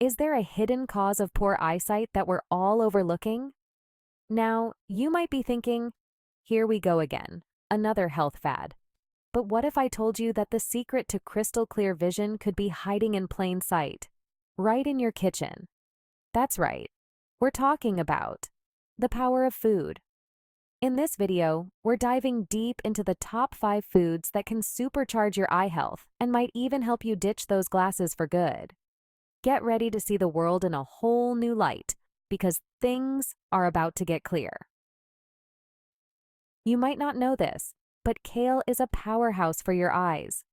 Is there a hidden cause of poor eyesight that we're all overlooking? Now, you might be thinking, here we go again, another health fad. But what if I told you that the secret to crystal clear vision could be hiding in plain sight, right in your kitchen? That's right. We're talking about the power of food. In this video, we're diving deep into the top 5 foods that can supercharge your eye health and might even help you ditch those glasses for good. Get ready to see the world in a whole new light, because things are about to get clear. You might not know this, but kale is a powerhouse for your eyes.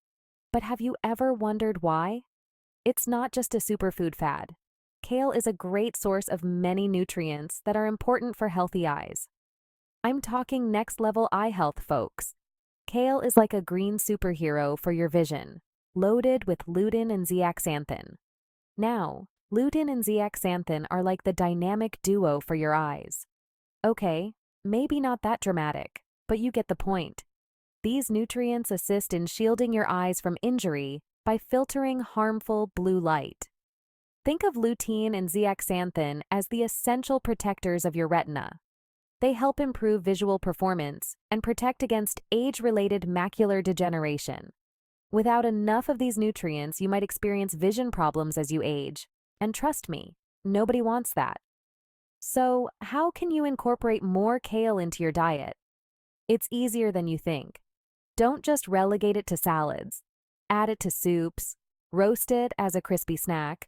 But have you ever wondered why? It's not just a superfood fad. Kale is a great source of many nutrients that are important for healthy eyes. I'm talking next-level eye health, folks. Kale is like a green superhero for your vision, loaded with lutein and zeaxanthin. Now, lutein and zeaxanthin are like the dynamic duo for your eyes. Okay, maybe not that dramatic, but you get the point. These nutrients assist in shielding your eyes from injury by filtering harmful blue light. Think of lutein and zeaxanthin as the essential protectors of your retina. They help improve visual performance and protect against age-related macular degeneration. Without enough of these nutrients, you might experience vision problems as you age. And trust me, nobody wants that. So, how can you incorporate more kale into your diet? It's easier than you think. Don't just relegate it to salads. Add it to soups, roast it as a crispy snack,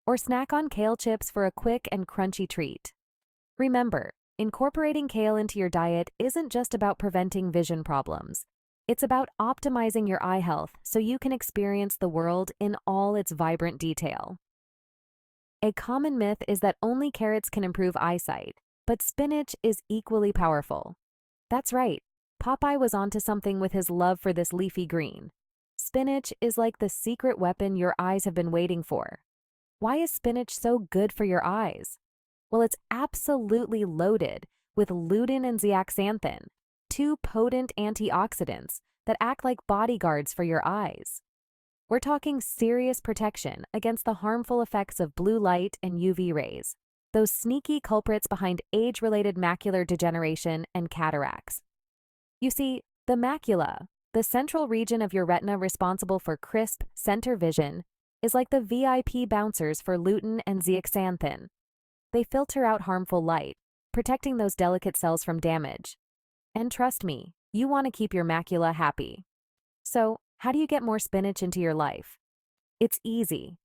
or snack on kale chips for a quick and crunchy treat. Remember, incorporating kale into your diet isn't just about preventing vision problems. It's about optimizing your eye health so you can experience the world in all its vibrant detail. A common myth is that only carrots can improve eyesight, but spinach is equally powerful. That's right, Popeye was onto something with his love for this leafy green. Spinach is like the secret weapon your eyes have been waiting for. Why is spinach so good for your eyes? Well, it's absolutely loaded with lutein and zeaxanthin, 2 potent antioxidants that act like bodyguards for your eyes. We're talking serious protection against the harmful effects of blue light and UV rays, those sneaky culprits behind age-related macular degeneration and cataracts. You see, the macula, the central region of your retina responsible for crisp center vision, is like the VIP bouncers for lutein and zeaxanthin. They filter out harmful light, protecting those delicate cells from damage. And trust me, you want to keep your macula happy. So, how do you get more spinach into your life? It's easy.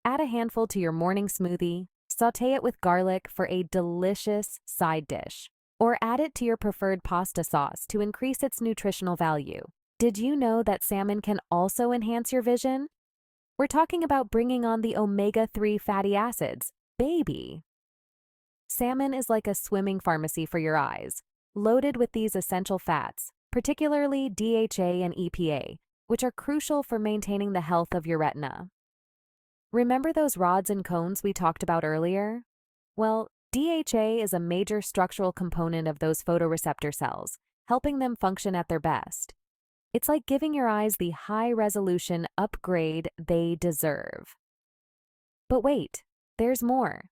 Add a handful to your morning smoothie, saute it with garlic for a delicious side dish, or add it to your preferred pasta sauce to increase its nutritional value. Did you know that salmon can also enhance your vision? We're talking about bringing on the omega-3 fatty acids, baby. Salmon is like a swimming pharmacy for your eyes, loaded with these essential fats, particularly DHA and EPA, which are crucial for maintaining the health of your retina. Remember those rods and cones we talked about earlier? Well, DHA is a major structural component of those photoreceptor cells, helping them function at their best. It's like giving your eyes the high-resolution upgrade they deserve. But wait, there's more.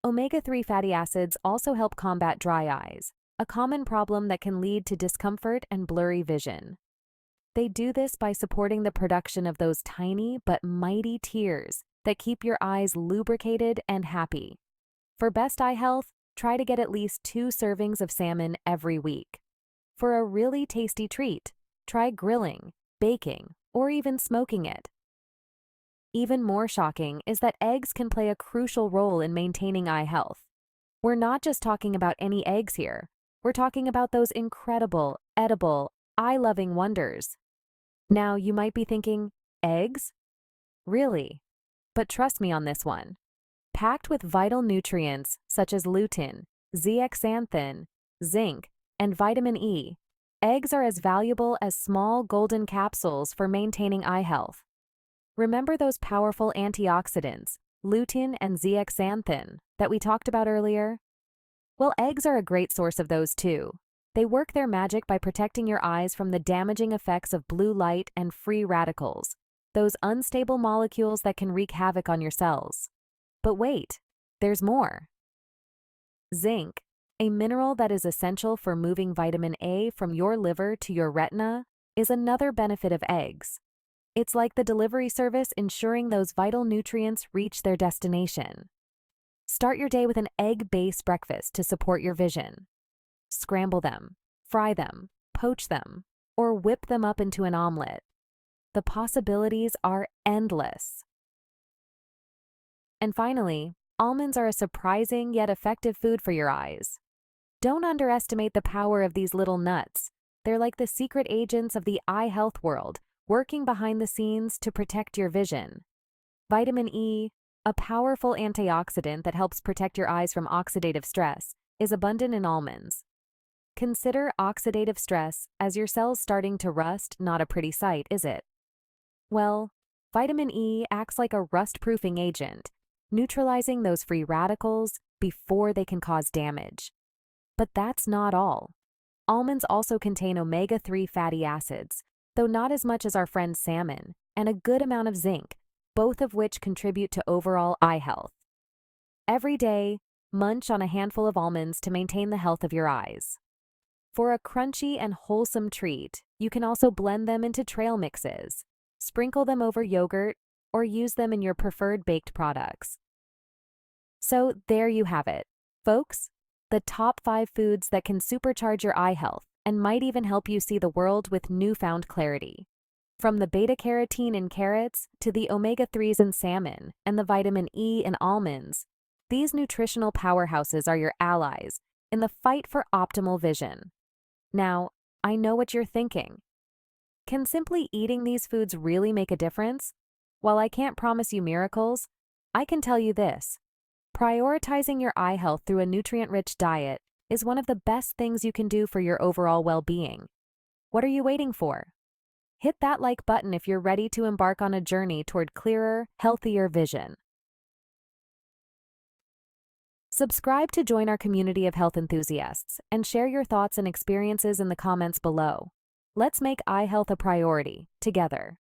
Omega-3 fatty acids also help combat dry eyes, a common problem that can lead to discomfort and blurry vision. They do this by supporting the production of those tiny but mighty tears that keep your eyes lubricated and happy. For best eye health, try to get at least 2 servings of salmon every week. For a really tasty treat, try grilling, baking, or even smoking it. Even more shocking is that eggs can play a crucial role in maintaining eye health. We're not just talking about any eggs here. We're talking about those incredible, edible, eye-loving wonders. Now, you might be thinking, eggs? Really? But trust me on this one. Packed with vital nutrients such as lutein, zeaxanthin, zinc, and vitamin E, eggs are as valuable as small golden capsules for maintaining eye health. Remember those powerful antioxidants, lutein and zeaxanthin, that we talked about earlier? Well, eggs are a great source of those too. They work their magic by protecting your eyes from the damaging effects of blue light and free radicals, those unstable molecules that can wreak havoc on your cells. But wait, there's more. Zinc, a mineral that is essential for moving vitamin A from your liver to your retina, is another benefit of eggs. It's like the delivery service ensuring those vital nutrients reach their destination. Start your day with an egg-based breakfast to support your vision. Scramble them, fry them, poach them, or whip them up into an omelet. The possibilities are endless. And finally, almonds are a surprising yet effective food for your eyes. Don't underestimate the power of these little nuts. They're like the secret agents of the eye health world, working behind the scenes to protect your vision. Vitamin E, a powerful antioxidant that helps protect your eyes from oxidative stress, is abundant in almonds. Consider oxidative stress as your cells starting to rust, not a pretty sight, is it? Well, vitamin E acts like a rust-proofing agent, neutralizing those free radicals before they can cause damage. But that's not all. Almonds also contain omega-3 fatty acids, though not as much as our friend salmon, and a good amount of zinc, both of which contribute to overall eye health. Every day, munch on a handful of almonds to maintain the health of your eyes. For a crunchy and wholesome treat, you can also blend them into trail mixes, sprinkle them over yogurt, or use them in your preferred baked products. So there you have it, folks, the top 5 foods that can supercharge your eye health and might even help you see the world with newfound clarity. From the beta-carotene in carrots to the omega-3s in salmon and the vitamin E in almonds, these nutritional powerhouses are your allies in the fight for optimal vision. Now, I know what you're thinking. Can simply eating these foods really make a difference? While I can't promise you miracles, I can tell you this. Prioritizing your eye health through a nutrient-rich diet is one of the best things you can do for your overall well-being. What are you waiting for? Hit that like button if you're ready to embark on a journey toward clearer, healthier vision. Subscribe to join our community of health enthusiasts and share your thoughts and experiences in the comments below. Let's make eye health a priority, together.